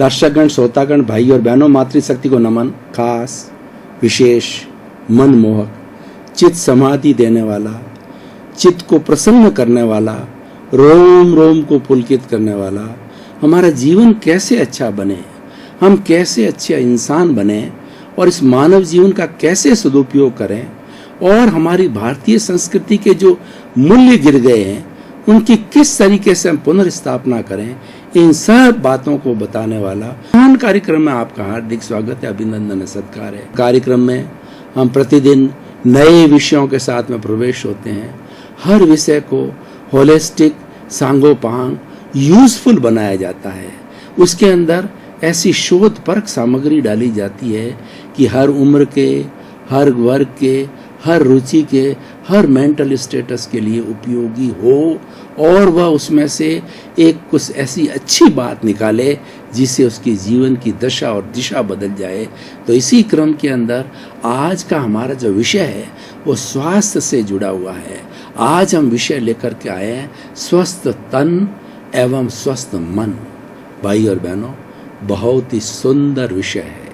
दर्शकगण, श्रोतागण, भाई और बहनों, मातृशक्ति को नमन। खास, विशेष, मनमोहक, चित्त समाधि देने वाला, चित्त को प्रसन्न करने वाला, रोम रोम को पुलकित करने वाला, हमारा जीवन कैसे अच्छा बने, हम कैसे अच्छे इंसान बने और इस मानव जीवन का कैसे सदुपयोग करें और हमारी भारतीय संस्कृति के जो मूल्य गिर गए हैं उनकी किस तरीके से हम पुनर्स्थापना करें, इन सब बातों को बताने वाला महान कार्यक्रम में आपका हार्दिक स्वागत है, अभिनंदन है, सत्कार है। कार्यक्रम में हम प्रतिदिन नए विषयों के साथ में प्रवेश होते हैं। हर विषय को होलिस्टिक, सांगोपांग, यूजफुल बनाया जाता है। उसके अंदर ऐसी शोध परख सामग्री डाली जाती है कि हर उम्र के, हर वर्ग के, हर रुचि के, हर मेंटल स्टेटस के लिए उपयोगी हो और वह उसमें से एक कुछ ऐसी अच्छी बात निकाले जिससे उसकी जीवन की दशा और दिशा बदल जाए। तो इसी क्रम के अंदर आज का हमारा जो विषय है वो स्वास्थ्य से जुड़ा हुआ है। आज हम विषय लेकर के आए हैं स्वस्थ तन एवं स्वस्थ मन। भाई और बहनों, बहुत ही सुंदर विषय है।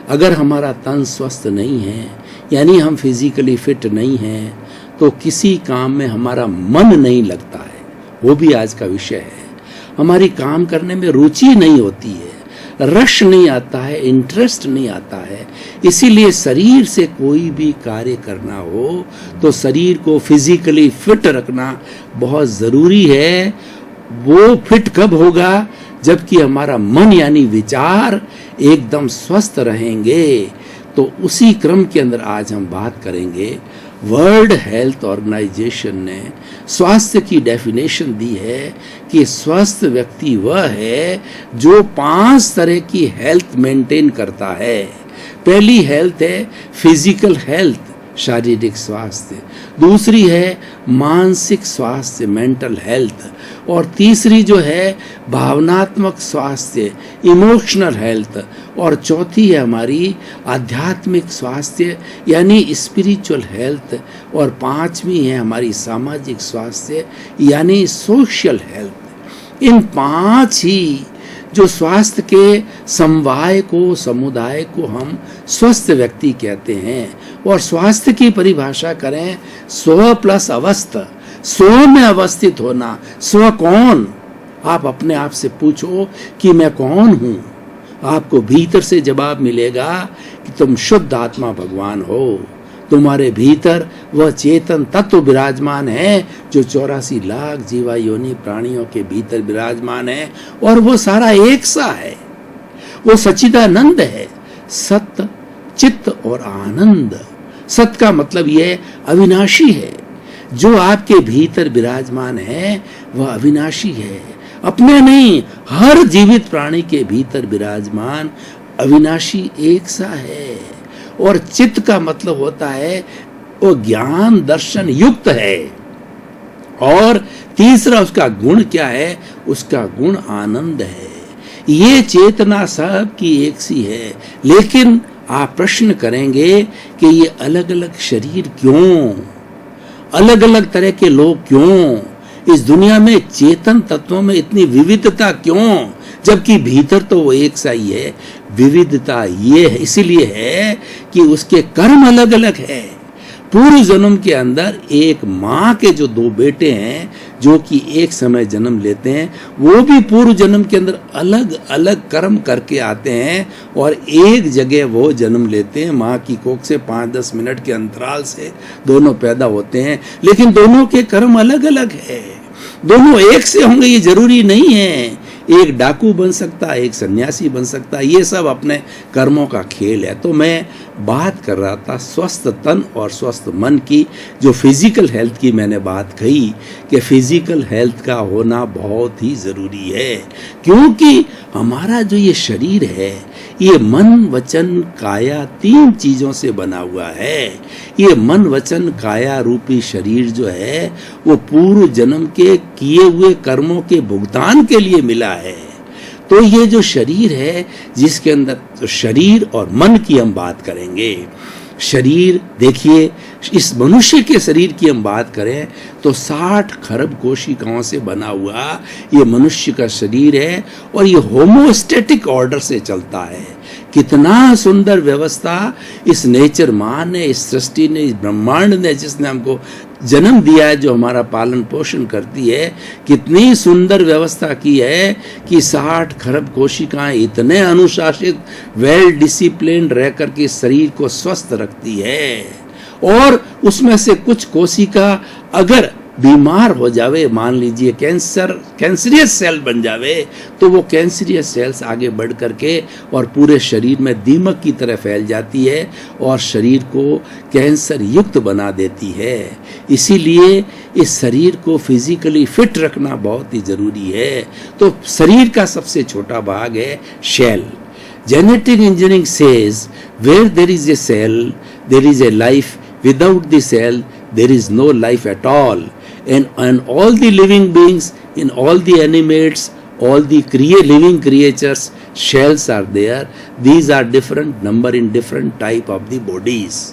अगर हमारा तन स्वस्थ नहीं है, यानी हम फिजिकली फिट नहीं हैं, तो किसी काम में हमारा मन नहीं लगता है, वो भी आज का विषय है। हमारी काम करने में रुचि नहीं होती है, रस नहीं आता है, इंटरेस्ट नहीं आता है। इसीलिए शरीर से कोई भी कार्य करना हो तो शरीर को फिजिकली फिट रखना बहुत ज़रूरी है। वो फिट कब होगा? जबकि हमारा मन यानी विचार एकदम स्वस्थ रहेंगे। तो उसी क्रम के अंदर आज हम बात करेंगे। वर्ल्ड हेल्थ ऑर्गेनाइजेशन ने स्वास्थ्य की डेफिनेशन दी है कि स्वस्थ व्यक्ति वह है जो 5 तरह की हेल्थ मेंटेन करता है। पहली हेल्थ है फिजिकल हेल्थ, शारीरिक स्वास्थ्य। दूसरी है मानसिक स्वास्थ्य, मेंटल हेल्थ। और तीसरी जो है भावनात्मक स्वास्थ्य, इमोशनल हेल्थ। और चौथी है हमारी आध्यात्मिक स्वास्थ्य यानी स्पिरिचुअल हेल्थ। और पांचवी है हमारी सामाजिक स्वास्थ्य यानी सोशल हेल्थ। इन 5 ही जो स्वास्थ्य के समवाय को, समुदाय को हम स्वस्थ व्यक्ति कहते हैं। और स्वास्थ्य की परिभाषा करें स्व प्लस अवस्थ, स्व में अवस्थित होना। स्व कौन? आप अपने आप से पूछो कि मैं कौन हूं। आपको भीतर से जवाब मिलेगा कि तुम शुद्ध आत्मा भगवान हो। तुम्हारे भीतर वह चेतन तत्व विराजमान है जो 84 लाख जीवा योनि प्राणियों के भीतर विराजमान है और वो सारा एक सा है। वो सच्चिदानंद है, सत्य, चित्त और आनंद। सत्य का मतलब ये अविनाशी है। जो आपके भीतर विराजमान है वह अविनाशी है, अपने नहीं, हर जीवित प्राणी के भीतर विराजमान अविनाशी एक सा है। और चित्त का मतलब होता है वो ज्ञान दर्शन युक्त है। और तीसरा उसका गुण क्या है? उसका गुण आनंद है। ये चेतना सब की एक सी है। लेकिन आप प्रश्न करेंगे कि ये अलग अलग शरीर क्यों, अलग अलग तरह के लोग क्यों, इस दुनिया में चेतन तत्वों में इतनी विविधता क्यों, जबकि भीतर तो वो एक सा ही है। विविधता ये है, इसीलिए है कि उसके कर्म अलग अलग है। पूर्व जन्म के अंदर एक माँ के जो 2 बेटे हैं जो कि एक समय जन्म लेते हैं, वो भी पूर्व जन्म के अंदर अलग अलग कर्म करके आते हैं और एक जगह वो जन्म लेते हैं। माँ की कोख से 5-10 मिनट के अंतराल से दोनों पैदा होते हैं, लेकिन दोनों के कर्म अलग अलग है। दोनों एक से होंगे ये जरूरी नहीं है। एक डाकू बन सकता है, एक सन्यासी बन सकता है। ये सब अपने कर्मों का खेल है। तो मैं बात कर रहा था स्वस्थ तन और स्वस्थ मन की। जो फिजिकल हेल्थ की मैंने बात कही कि फिजिकल हेल्थ का होना बहुत ही ज़रूरी है, क्योंकि हमारा जो ये शरीर है ये मन वचन काया 3 चीज़ों से बना हुआ है। ये मन वचन काया रूपी शरीर जो है वो पूर्व जन्म के किए हुए कर्मों के भुगतान के लिए मिला है। तो ये जो शरीर है जिसके अंदर तो शरीर और मन की हम बात करेंगे। शरीर देखिए, इस मनुष्य के शरीर की हम बात करें तो 60 खरब कोशिकाओं से बना हुआ ये मनुष्य का शरीर है और ये होमोस्टैटिक ऑर्डर से चलता है। कितना सुंदर व्यवस्था इस नेचर माँ ने, इस सृष्टि ने, इस ब्रह्मांड ने, जिसने हमको जन्म दिया है, जो हमारा पालन पोषण करती है, कितनी सुंदर व्यवस्था की है कि 60 खरब कोशिकाएं इतने अनुशासित, वेल डिसिप्लिन्ड रह कर के शरीर को स्वस्थ रखती है। और उसमें से कुछ कोशिका अगर बीमार हो जावे, मान लीजिए कैंसरियस सेल बन जावे, तो वो कैंसरियस सेल्स आगे बढ़ करके और पूरे शरीर में दीमक की तरह फैल जाती है और शरीर को कैंसर युक्त बना देती है। इसीलिए इस शरीर को फिजिकली फिट रखना बहुत ही जरूरी है। तो शरीर का सबसे छोटा भाग है cell. Genetic engineering says where there is a cell there is a life, without the cell there is no life at all, and all the living beings, in all the animates, all the living creatures, shells are there. These are different number in different type of the bodies.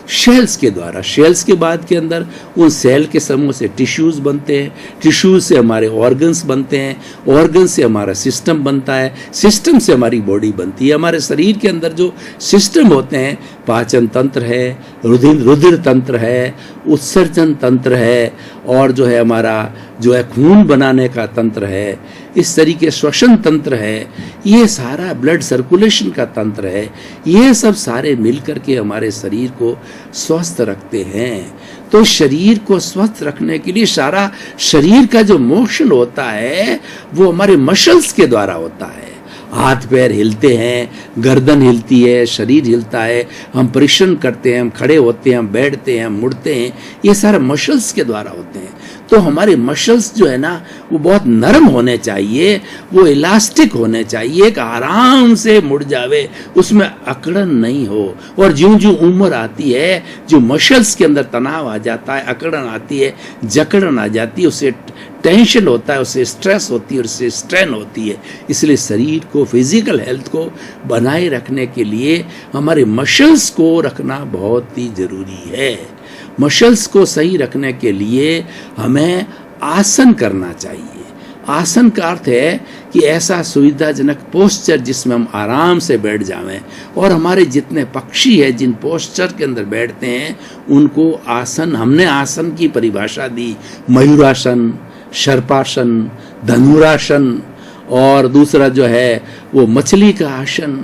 Shells के द्वारा, shells के बाद के अंदर उन cell के समूह से टिश्यूज बनते हैं, टिश्यूज से हमारे ऑर्गन्स बनते हैं, ऑर्गन से हमारा सिस्टम बनता है, सिस्टम से हमारी बॉडी बनती है। हमारे शरीर के अंदर जो सिस्टम होते हैं, पाचन तंत्र है, रुधिर तंत्र है, उत्सर्जन तंत्र है, और जो है हमारा जो है खून बनाने का तंत्र है, इस तरीके श्वसन तंत्र है, ये सारा ब्लड सर्कुलेशन का तंत्र है, ये सब सारे मिलकर के हमारे शरीर को स्वस्थ रखते हैं। तो शरीर को स्वस्थ रखने के लिए सारा शरीर का जो मोशन होता है वो हमारे मसल्स के द्वारा होता है। हाथ पैर हिलते हैं, गर्दन हिलती है, शरीर हिलता है, हम परिश्रम करते हैं, हम खड़े होते हैं, हम बैठते हैं, हम मुड़ते हैं, ये सारा मसल्स के द्वारा होते हैं। तो हमारे मसल्स जो है ना वो बहुत नरम होने चाहिए, वो इलास्टिक होने चाहिए, एक आराम से मुड़ जावे, उसमें अकड़न नहीं हो। और ज्यों ज्यों उम्र आती है, जो मसल्स के अंदर तनाव आ जाता है, अकड़न आती है, जकड़न आ जाती है, उससे टेंशन होता है, उससे स्ट्रेस होती है, उससे स्ट्रेन होती है। इसलिए शरीर को, फिजिकल हेल्थ को बनाए रखने के लिए हमारे मसल्स को रखना बहुत ही जरूरी है। मसल्स को सही रखने के लिए हमें आसन करना चाहिए। आसन का अर्थ है कि ऐसा सुविधाजनक पोस्चर जिसमें हम आराम से बैठ जावें, और हमारे जितने पक्षी हैं जिन पोस्चर के अंदर बैठते हैं उनको आसन, हमने आसन की परिभाषा दी, मयूरासन, सर्पासन, धनुरासन, और दूसरा जो है वो मछली का आसन,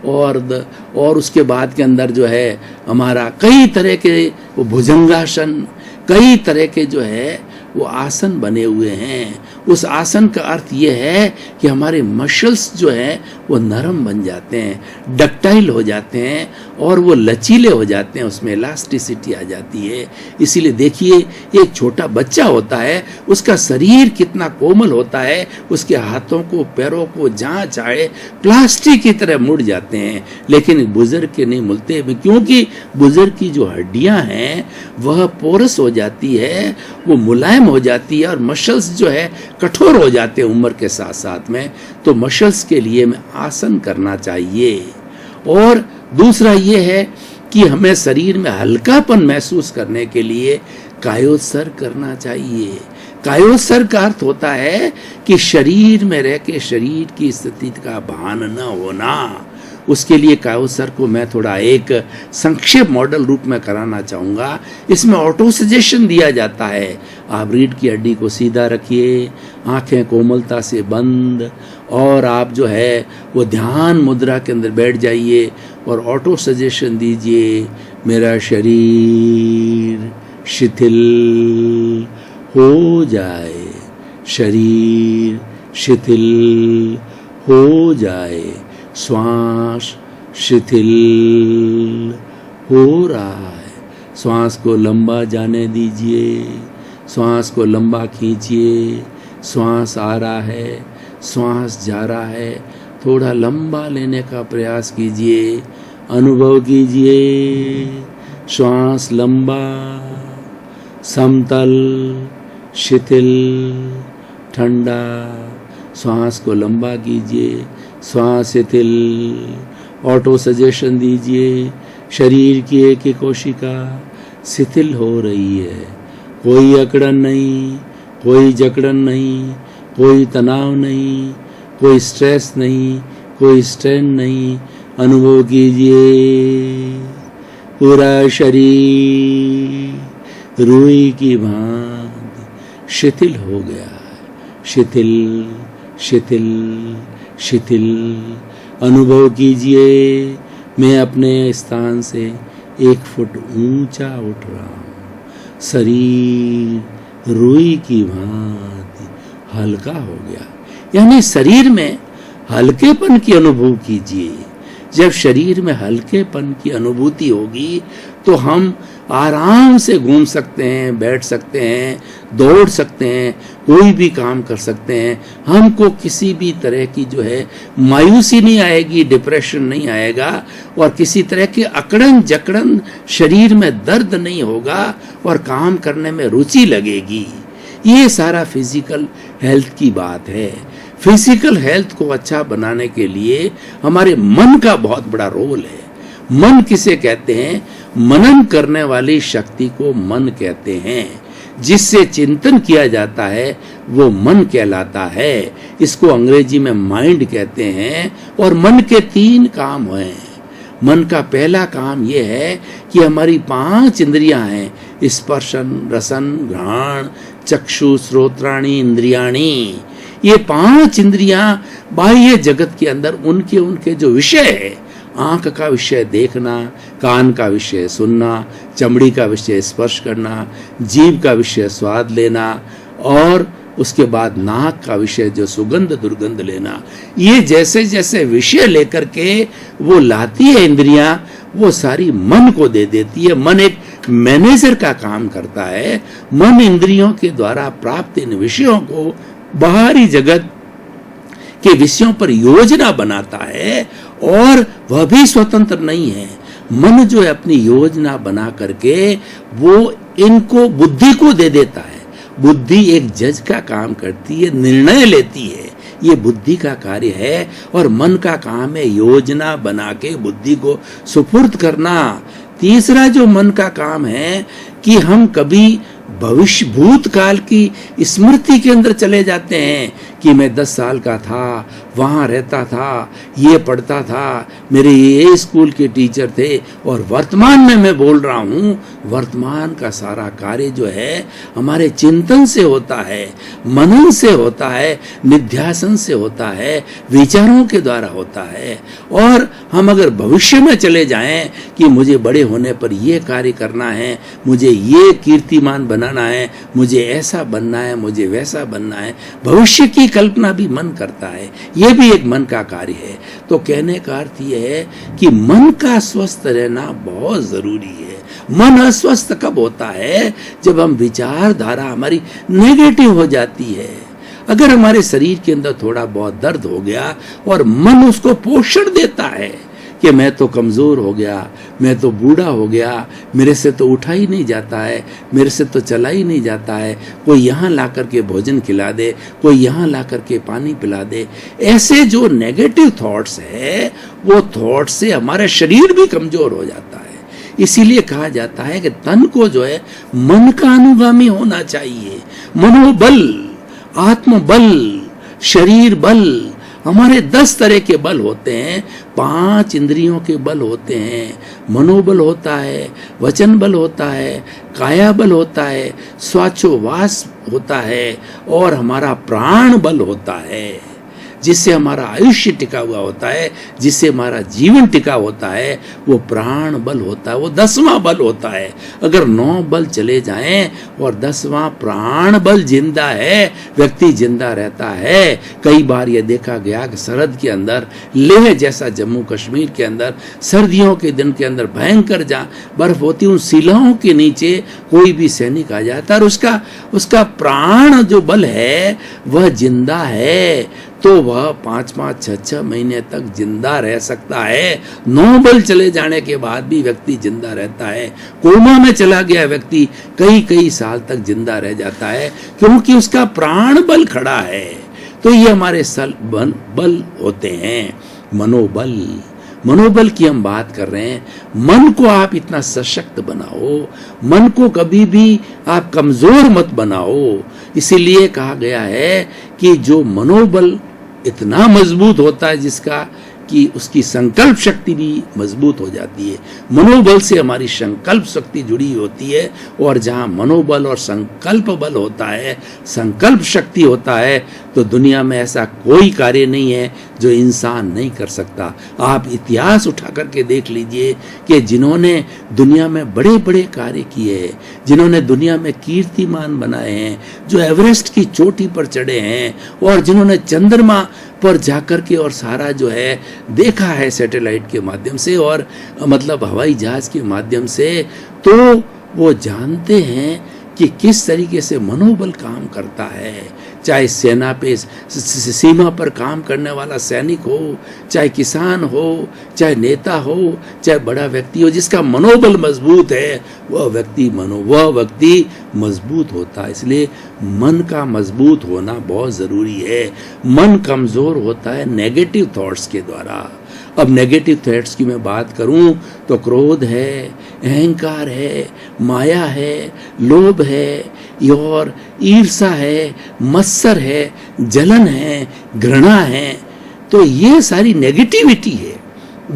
और उसके बाद के अंदर जो है हमारा कई तरह के वो भुजंगासन, कई तरह के जो है वो आसन बने हुए हैं। उस आसन का अर्थ ये है कि हमारे मसल्स जो है वो नरम बन जाते हैं, डक्टाइल हो जाते हैं, और वो लचीले हो जाते हैं, उसमें इलास्टिसिटी आ जाती है। इसीलिए देखिए एक छोटा बच्चा होता है, उसका शरीर कितना कोमल होता है, उसके हाथों को, पैरों को जहाँ चाहे प्लास्टिक की तरह मुड़ जाते हैं, लेकिन बुजुर्ग के नहीं मुड़ते, क्योंकि बुजुर्ग की जो हड्डियां हैं वह पोरस हो जाती है, वो मुलायम हो जाती है, और मसल्स जो है कठोर हो जाते हैं उम्र के साथ साथ में। तो मसल्स के लिए में आसन करना चाहिए। और दूसरा ये है कि हमें शरीर में हल्कापन महसूस करने के लिए कायोत्सर्ग करना चाहिए। कायोत्सर्ग का अर्थ होता है कि शरीर में रह के शरीर की स्थिति का भान न होना। उसके लिए कायोत्सर्ग को मैं थोड़ा एक संक्षेप मॉडल रूप में कराना चाहूँगा। इसमें ऑटो सजेशन दिया जाता है, आप रीढ़ की हड्डी को सीधा रखिए, आंखें कोमलता से बंद, और आप जो है वो ध्यान मुद्रा के अंदर बैठ जाइए और ऑटो सजेशन दीजिए, मेरा शरीर शिथिल हो जाए, शरीर शिथिल हो जाए, श्वास शिथिल हो रहा है, श्वास को लंबा जाने दीजिए, श्वास को लंबा खींचिए, श्वास आ रहा है, श्वास जा रहा है, थोड़ा लंबा लेने का प्रयास कीजिए, अनुभव कीजिए, श्वास लंबा, समतल, शिथिल, ठंडा, श्वास को लंबा कीजिए, श्वास शिथिल, ऑटो सजेशन दीजिए, शरीर की एक एक कोशिका शिथिल हो रही है। कोई अकड़न नहीं, कोई जकड़न नहीं, कोई तनाव नहीं, कोई स्ट्रेस नहीं, कोई स्ट्रेन नहीं। अनुभव कीजिए पूरा शरीर रुई की भांति शिथिल हो गया है। शिथिल शिथिल शिथिल। अनुभव कीजिए मैं अपने स्थान से 1 फुट ऊंचा उठ रहा हूं। शरीर रुई की भांति हल्का हो गया। यानी शरीर में हल्केपन की अनुभव कीजिए। जब शरीर में हल्केपन की अनुभूति होगी तो हम आराम से घूम सकते हैं, बैठ सकते हैं, दौड़ सकते हैं, कोई भी काम कर सकते हैं। हमको किसी भी तरह की जो है मायूसी नहीं आएगी, डिप्रेशन नहीं आएगा, और किसी तरह की अकड़न जकड़न शरीर में दर्द नहीं होगा, और काम करने में रुचि लगेगी। ये सारा फिजिकल हेल्थ की बात है। फिजिकल हेल्थ को अच्छा बनाने के लिए हमारे मन का बहुत बड़ा रोल है। मन किसे कहते हैं? मनन करने वाली शक्ति को मन कहते हैं। जिससे चिंतन किया जाता है वो मन कहलाता है। इसको अंग्रेजी में माइंड कहते हैं। और मन के 3 काम हैं। मन का पहला काम ये है कि हमारी 5 इंद्रियां हैं, स्पर्शन रसन घ्राण चक्षु श्रोत्राणि इंद्रियाणि। ये 5 इंद्रियां बाह्य जगत के अंदर उनके जो विषय है, आंख का विषय देखना, कान का विषय सुनना, चमड़ी का विषय स्पर्श करना, जीभ का विषय स्वाद लेना, और उसके बाद नाक का विषय जो सुगंध दुर्गंध लेना। ये जैसे जैसे विषय लेकर के वो लाती है इंद्रियां, वो सारी मन को दे देती है। मन एक मैनेजर का काम करता है। मन इंद्रियों के द्वारा प्राप्त इन विषयों को बाहरी जगत के विषयों पर योजना बनाता है, और वह भी स्वतंत्र नहीं है। मन जो है अपनी योजना बना करके वो इनको बुद्धि को दे देता है। बुद्धि एक जज का काम करती है, निर्णय लेती है। ये बुद्धि का कार्य है। और मन का काम है योजना बना के बुद्धि को सुपुर्द करना। तीसरा जो मन का काम है कि हम कभी भविष्य भूतकाल की स्मृति के अंदर चले जाते हैं कि मैं 10 साल का था, वहाँ रहता था, ये पढ़ता था, मेरे ये स्कूल के टीचर थे, और वर्तमान में मैं बोल रहा हूँ। वर्तमान का सारा कार्य जो है हमारे चिंतन से होता है, मनन से होता है, निध्यासन से होता है, विचारों के द्वारा होता है। और हम अगर भविष्य में चले जाएं कि मुझे बड़े होने पर ये कार्य करना है, मुझे ये कीर्तिमान बनाना है, मुझे ऐसा बनना है, मुझे वैसा बनना है, भविष्य की कल्पना भी मन करता है। यह भी एक मन का कार्य है। तो कहने का अर्थ यह है कि मन का स्वस्थ रहना बहुत जरूरी है। मन अस्वस्थ कब होता है? जब हम विचारधारा हमारी नेगेटिव हो जाती है। अगर हमारे शरीर के अंदर थोड़ा बहुत दर्द हो गया और मन उसको पोषण देता है कि मैं तो कमजोर हो गया, मैं तो बूढ़ा हो गया, मेरे से तो उठा ही नहीं जाता है, मेरे से तो चला ही नहीं जाता है, कोई यहाँ ला करके भोजन खिला दे, कोई यहाँ ला करके पानी पिला दे। ऐसे जो नेगेटिव थॉट्स है वो थॉट्स से हमारा शरीर भी कमजोर हो जाता है। इसीलिए कहा जाता है कि तन को जो है मन का अनुगामी होना चाहिए। मनोबल, आत्मबल, शरीर बल, हमारे 10 तरह के बल होते हैं। 5 इंद्रियों के बल होते हैं। मनोबल होता है, वचन बल होता है, काया बल होता है, स्वाचोवास होता है, और हमारा प्राण बल होता है, जिससे हमारा आयुष्य टिका हुआ होता है, जिससे हमारा जीवन टिका होता है। वो प्राण बल होता है, वो 10वां बल होता है। अगर 9 बल चले जाएं और 10वां प्राण बल जिंदा है, व्यक्ति जिंदा रहता है। कई बार ये देखा गया कि सरहद के अंदर, लेह जैसा जम्मू कश्मीर के अंदर सर्दियों के दिन के अंदर भयंकर जहाँ बर्फ होती, उन शिलाओं के नीचे कोई भी सैनिक आ जाता है और उसका प्राण जो बल है वह जिंदा है, तो वह 5-5, 6-6 महीने तक जिंदा रह सकता है। 9 बल चले जाने के बाद भी व्यक्ति जिंदा रहता है। कोमा में चला गया व्यक्ति कई साल तक जिंदा रह जाता है, क्योंकि उसका प्राण बल खड़ा है। तो ये हमारे बल होते हैं। मनोबल, मनोबल की हम बात कर रहे हैं। मन को आप इतना सशक्त बनाओ, मन को कभी भी आप कमजोर मत बनाओ। इसीलिए कहा गया है कि जो मनोबल इतना मजबूत होता है जिसका कि उसकी संकल्प शक्ति भी मजबूत हो जाती है। मनोबल से हमारी संकल्प शक्ति जुड़ी होती है, और जहाँ मनोबल और संकल्प बल होता है, संकल्प शक्ति होता है, तो दुनिया में ऐसा कोई कार्य नहीं है जो इंसान नहीं कर सकता। आप इतिहास उठा करके देख लीजिए कि जिन्होंने दुनिया में बड़े बड़े कार्य किए हैं, जिन्होंने दुनिया में कीर्तिमान बनाए हैं, जो एवरेस्ट की चोटी पर चढ़े हैं, और जिन्होंने चंद्रमा पर जाकर के और सारा जो है देखा है सैटेलाइट के माध्यम से और मतलब हवाई जहाज के माध्यम से, तो वो जानते हैं कि किस तरीके से मनोबल काम करता है। चाहे सेना पे सीमा पर काम करने वाला सैनिक हो, चाहे किसान हो, चाहे नेता हो, चाहे बड़ा व्यक्ति हो, जिसका मनोबल मजबूत है वह व्यक्ति मजबूत होता है। इसलिए मन का मजबूत होना बहुत जरूरी है। मन कमजोर होता है नेगेटिव थॉट्स के द्वारा। अब नेगेटिव थॉट्स की मैं बात करूं तो क्रोध है, अहंकार है, माया है, लोभ है, और ईर्षा है, मत्सर है, जलन है, घृणा है, तो ये सारी नेगेटिविटी है।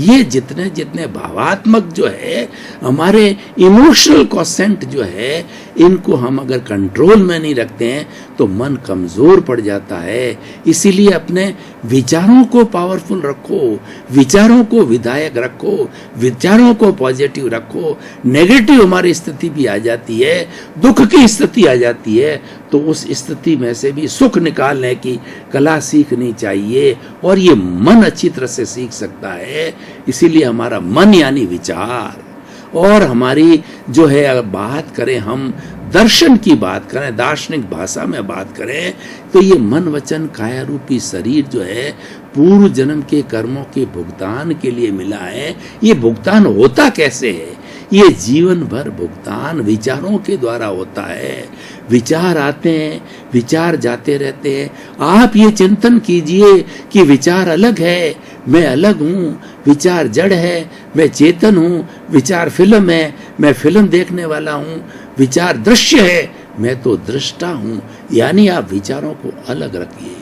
ये जितने जितने भावात्मक जो है हमारे इमोशनल क्वोशेंट जो है, इनको हम अगर कंट्रोल में नहीं रखते हैं तो मन कमजोर पड़ जाता है। इसीलिए अपने विचारों को पावरफुल रखो, विचारों को विधायक रखो, विचारों को पॉजिटिव रखो। नेगेटिव हमारी स्थिति भी आ जाती है, दुख की स्थिति आ जाती है, तो उस स्थिति में से भी सुख निकालने की कला सीखनी चाहिए, और ये मन अच्छी तरह से सीख सकता है। इसीलिए हमारा मन यानी विचार, और हमारी जो है अगर बात करें, हम दर्शन की बात करें, दार्शनिक भाषा में बात करें, तो ये मन वचन काया रूपी शरीर जो है पूर्व जन्म के कर्मों के भुगतान के लिए मिला है। ये भुगतान होता कैसे है? ये जीवन भर भुगतान विचारों के द्वारा होता है। विचार आते हैं, विचार जाते रहते हैं। आप ये चिंतन कीजिए कि विचार अलग है, मैं अलग हूँ, विचार जड़ है, मैं चेतन हूँ, विचार फिल्म है, मैं फिल्म देखने वाला हूँ, विचार दृश्य है, मैं तो दृष्टा हूँ। यानी आप विचारों को अलग रखिए,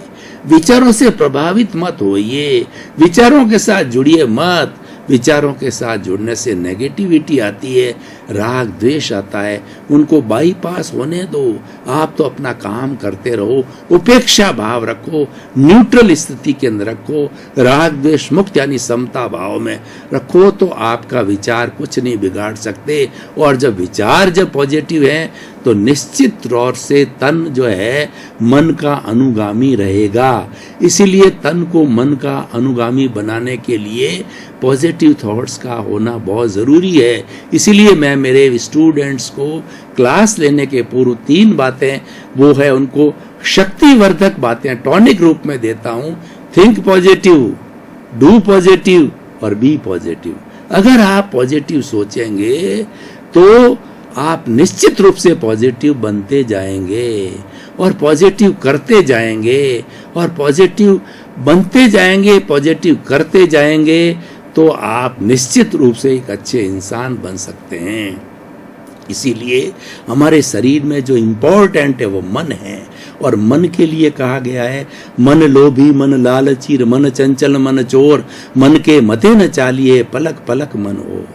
विचारों से प्रभावित मत होइए, विचारों के साथ जुड़िए मत। विचारों के साथ जुड़ने से नेगेटिविटी आती है, राग द्वेष आता है, उनको बाईपास होने दो। आप तो अपना काम करते रहो, उपेक्षा भाव रखो, न्यूट्रल स्थिति के अंदर रखो, राग द्वेष मुक्त यानी समता भाव में रखो, तो आपका विचार कुछ नहीं बिगाड़ सकते। और जब विचार जब पॉजिटिव है तो निश्चित तौर से तन जो है मन का अनुगामी रहेगा। इसीलिए तन को मन का अनुगामी बनाने के लिए पॉजिटिव थॉट्स का होना बहुत ज़रूरी है। इसीलिए मैं मेरे स्टूडेंट्स को क्लास लेने के पूर्व 3 बातें वो है उनको शक्तिवर्धक बातें टॉनिक रूप में देता हूँ। थिंक पॉजिटिव, डू पॉजिटिव और बी पॉजिटिव। अगर आप पॉजिटिव सोचेंगे तो आप निश्चित रूप से पॉजिटिव बनते जाएंगे और पॉजिटिव करते जाएंगे और पॉजिटिव बनते जाएंगे, पॉजिटिव करते जाएंगे, तो आप निश्चित रूप से एक अच्छे इंसान बन सकते हैं। इसीलिए हमारे शरीर में जो इम्पोर्टेंट है वो मन है, और मन के लिए कहा गया है मन लोभी मन लालची मन चंचल मन चोर, मन के मते न चालिए पलक पलक मन और।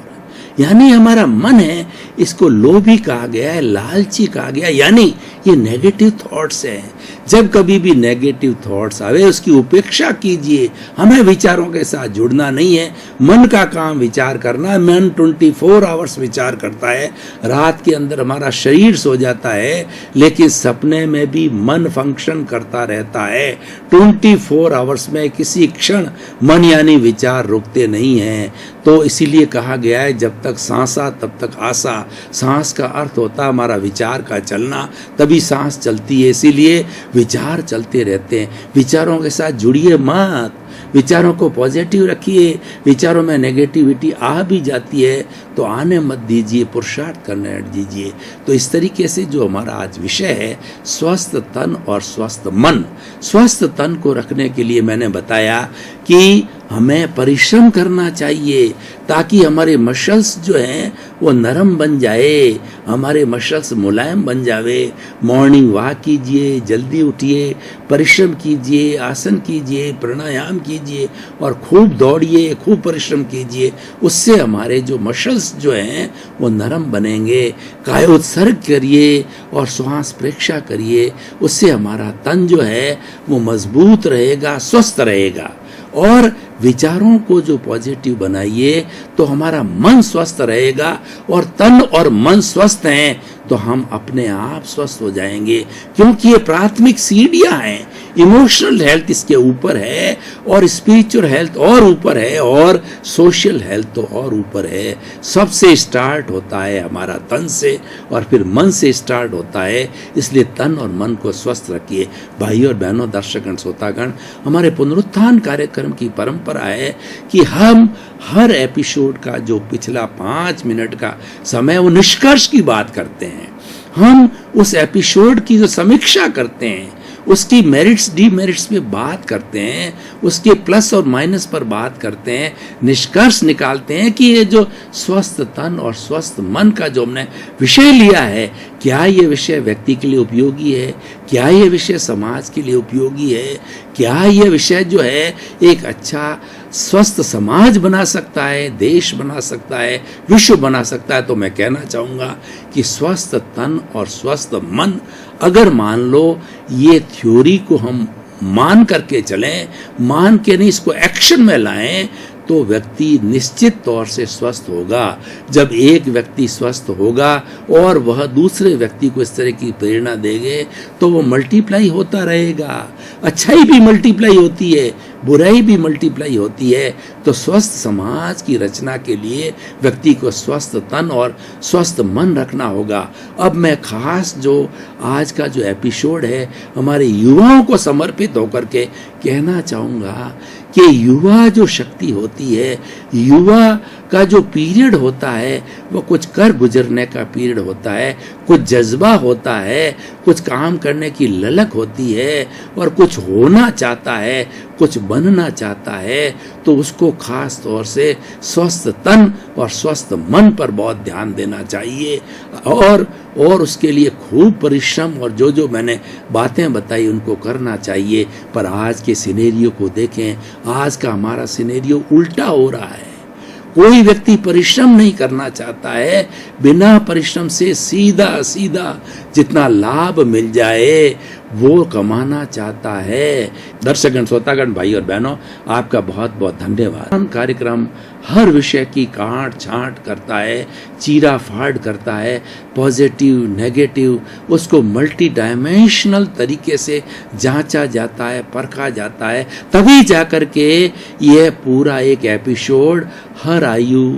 यानी हमारा मन है, इसको लोभी कहा गया है, लालची कहा गया, यानी ये नेगेटिव थॉट्स हैं। जब कभी भी नेगेटिव थॉट्स आवे उसकी उपेक्षा कीजिए। हमें विचारों के साथ जुड़ना नहीं है, मन का काम विचार करना। मन 24 आवर्स विचार करता है, रात के अंदर हमारा शरीर सो जाता है लेकिन सपने में भी मन फंक्शन करता रहता है। 24 आवर्स में किसी क्षण मन यानी विचार रुकते नहीं हैं। तो इसीलिए कहा गया है जब तक सांसा तब तक आशा। सांस का अर्थ होता है हमारा विचार का चलना, तभी सांस चलती है। इसीलिए विचार चलते रहते हैं, विचारों के साथ जुड़िए मत। विचारों को पॉजिटिव रखिए। विचारों में नेगेटिविटी आ भी जाती है तो आने मत दीजिए, पुरुषार्थ करने दीजिए। तो इस तरीके से जो हमारा आज विषय है, स्वस्थ तन और स्वस्थ मन। स्वस्थ तन को रखने के लिए मैंने बताया कि हमें परिश्रम करना चाहिए ताकि हमारे मसल्स जो हैं वो नरम बन जाए, हमारे मसल्स मुलायम बन जावे। मॉर्निंग वॉक कीजिए, जल्दी उठिए, परिश्रम कीजिए, आसन कीजिए, प्राणायाम कीजिए और खूब दौड़िए, खूब परिश्रम कीजिए। उससे हमारे जो मसल्स जो हैं वो नरम बनेंगे। कायोत्सर्ग करिए और श्वास प्रेक्षा करिए, उससे हमारा तन जो है वो मजबूत रहेगा, स्वस्थ रहेगा। और विचारों को जो पॉजिटिव बनाइए तो हमारा मन स्वस्थ रहेगा, और तन और मन स्वस्थ हैं तो हम अपने आप स्वस्थ हो जाएंगे, क्योंकि ये प्राथमिक सीढ़ियां हैं। इमोशनल हेल्थ इसके ऊपर है, और स्पिरिचुअल हेल्थ और ऊपर है, और सोशल हेल्थ तो और ऊपर है। सबसे स्टार्ट होता है हमारा तन से, और फिर मन से स्टार्ट होता है। इसलिए तन और मन को स्वस्थ रखिए। भाइयों और बहनों, दर्शकगण, श्रोतागण, हमारे पुनरुत्थान कार्यक्रम की परंपरा है कि हम हर एपिसोड का जो पिछला 5 मिनट का समय, वो निष्कर्ष की बात करते हैं। हम उस एपिसोड की जो समीक्षा करते हैं, उसकी मेरिट्स डीमेरिट्स पे बात करते हैं, उसके प्लस और माइनस पर बात करते हैं, निष्कर्ष निकालते हैं कि ये जो स्वस्थ तन और स्वस्थ मन का जो हमने विषय लिया है, क्या ये विषय व्यक्ति के लिए उपयोगी है, क्या ये विषय समाज के लिए उपयोगी है, क्या ये विषय जो है एक अच्छा स्वस्थ समाज बना सकता है, देश बना सकता है, विश्व बना सकता है। तो मैं कहना चाहूँगा कि स्वस्थ तन और स्वस्थ मन, अगर मान लो ये थ्योरी को हम मान करके चलें, मान के नहीं इसको एक्शन में लाएं, तो व्यक्ति निश्चित तौर से स्वस्थ होगा। जब एक व्यक्ति स्वस्थ होगा और वह दूसरे व्यक्ति को इस तरह की प्रेरणा देंगे तो वो मल्टीप्लाई होता रहेगा। अच्छाई भी मल्टीप्लाई होती है, बुराई भी मल्टीप्लाई होती है। तो स्वस्थ समाज की रचना के लिए व्यक्ति को स्वस्थ तन और स्वस्थ मन रखना होगा। अब मैं खास जो आज का जो एपिसोड है हमारे युवाओं को समर्पित होकर के कहना चाहूँगा कि युवा जो शक्ति होती है, युवा का जो पीरियड होता है, वो कुछ कर गुजरने का पीरियड होता है, कुछ जज्बा होता है, कुछ काम करने की ललक होती है, और कुछ होना चाहता है, कुछ बनना चाहता है। तो उसको खास तौर से स्वस्थ तन और स्वस्थ मन पर बहुत ध्यान देना चाहिए, और उसके लिए खूब परिश्रम और जो मैंने बातें बताई उनको करना चाहिए। पर आज के सिनेरियो को देखें, आज का हमारा सिनेरियो उल्टा हो रहा है। कोई व्यक्ति परिश्रम नहीं करना चाहता है, बिना परिश्रम से सीधा सीधा जितना लाभ मिल जाए वो कमाना चाहता है। दर्शकगण, श्रोतागण, भाई और बहनों, आपका बहुत बहुत धन्यवाद। कार्यक्रम हर विषय की काट छांट करता है, चीरा फाड़ करता है, पॉजिटिव नेगेटिव उसको मल्टी डायमेंशनल तरीके से जांचा जाता है, परखा जाता है, तभी जाकर के यह पूरा एक एपिसोड हर आयु,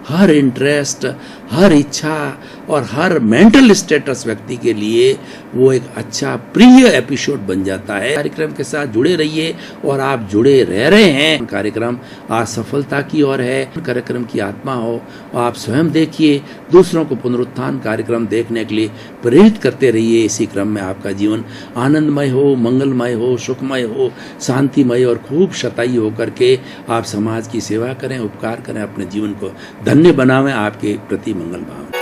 हर इंटरेस्ट, हर इच्छा और हर मेंटल स्टेटस व्यक्ति के लिए वो एक अच्छा प्रिय एपिसोड बन जाता है। कार्यक्रम के साथ जुड़े रहिए, और आप जुड़े रह रहे हैं। कार्यक्रम आज सफलता की ओर है। कार्यक्रम की आत्मा हो, आप स्वयं देखिए, दूसरों को पुनरुत्थान कार्यक्रम देखने के लिए प्रेरित करते रहिए। इसी क्रम में आपका जीवन आनंदमय हो, मंगलमय हो, सुखमय हो, शांतिमय और खूब शताई होकर के आप समाज की सेवा करें, उपकार करें, अपने जीवन को धन्य बनावें। आपके प्रति मंगल भाव।